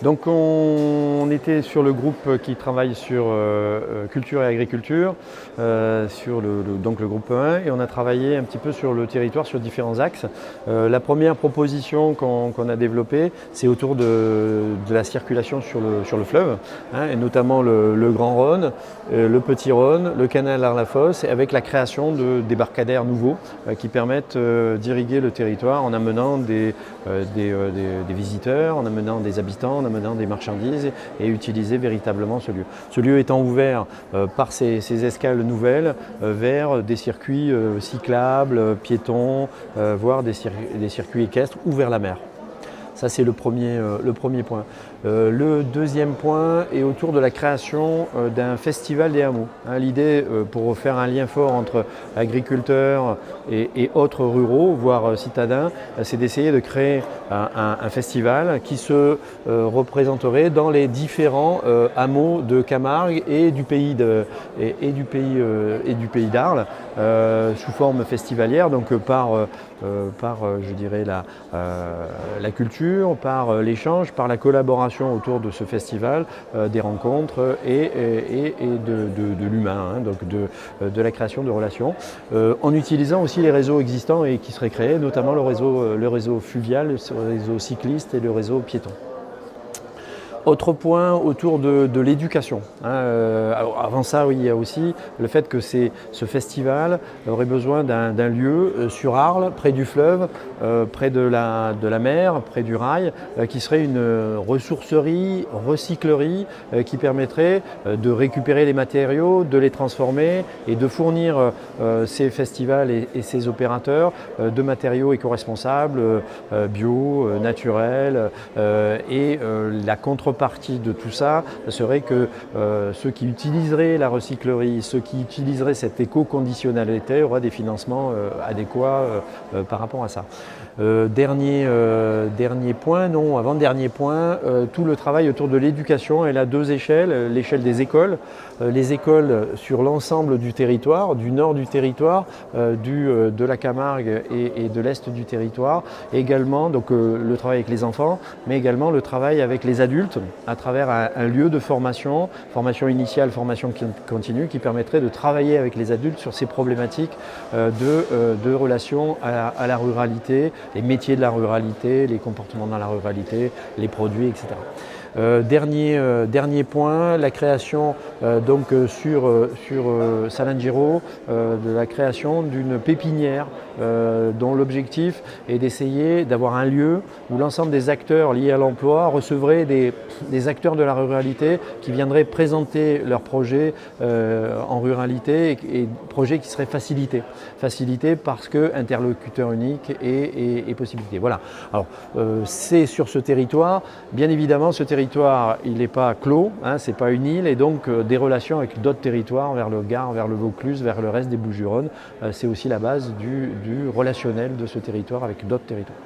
Donc on était sur le groupe qui travaille sur culture et agriculture, sur donc le groupe 1, et on a travaillé un petit peu sur le territoire sur différents axes. La première proposition qu'on a développée, c'est autour de la circulation sur le fleuve, hein, et notamment le Grand Rhône, le Petit Rhône, le canal Arlafosse, avec la création de débarcadères nouveaux qui permettent d'irriguer le territoire en amenant des visiteurs, en amenant des habitants, en amenant des marchandises et utiliser véritablement ce lieu. Ce lieu étant ouvert par ces escales nouvelles vers des circuits cyclables, piétons, voire des circuits équestres ou vers la mer. Ça, c'est le premier point. Le deuxième point est autour de la création d'un festival des hameaux. L'idée, pour faire un lien fort entre agriculteurs et autres ruraux, voire citadins, c'est d'essayer de créer un festival qui se représenterait dans les différents hameaux de Camargue et du pays d'Arles, sous forme festivalière, donc par je dirais la culture, par l'échange, par la collaboration autour de ce festival, des rencontres et de l'humain, hein, donc de la création de relations, en utilisant aussi les réseaux existants et qui seraient créés, notamment le réseau fluvial, le réseau cycliste et le réseau piéton. Autre point autour de l'éducation. Alors avant ça, oui, il y a aussi le fait que ce festival aurait besoin d'un lieu sur Arles, près du fleuve, près de la mer, près du rail, qui serait une ressourcerie, recyclerie, qui permettrait de récupérer les matériaux, de les transformer et de fournir ces festivals et ces opérateurs de matériaux éco-responsables, bio, naturels, et la contrepartie de tout ça serait que ceux qui utiliseraient la recyclerie, ceux qui utiliseraient cette éco-conditionnalité auraient des financements adéquats par rapport à ça. Avant-dernier point, tout le travail autour de l'éducation, elle a deux échelles, l'échelle des écoles, les écoles sur l'ensemble du territoire, du nord du territoire, de la Camargue et de l'est du territoire, et également donc, le travail avec les enfants, mais également le travail avec les adultes à travers un lieu de formation initiale, formation continue, qui permettrait de travailler avec les adultes sur ces problématiques de relation à la ruralité, les métiers de la ruralité, les comportements dans la ruralité, les produits, etc. Dernier point, la création donc sur Salengiro, de la création d'une pépinière dont l'objectif est d'essayer d'avoir un lieu où l'ensemble des acteurs liés à l'emploi recevraient des acteurs de la ruralité qui viendraient présenter leurs projets en ruralité et projets qui seraient facilités parce que interlocuteur unique et possibilité. Voilà. Alors c'est sur ce territoire, bien évidemment ce territoire il n'est pas clos, hein, c'est pas une île, et donc des relations avec d'autres territoires, vers le Gard, vers le Vaucluse, vers le reste des Bouches-du-Rhône, c'est aussi la base du relationnel de ce territoire avec d'autres territoires.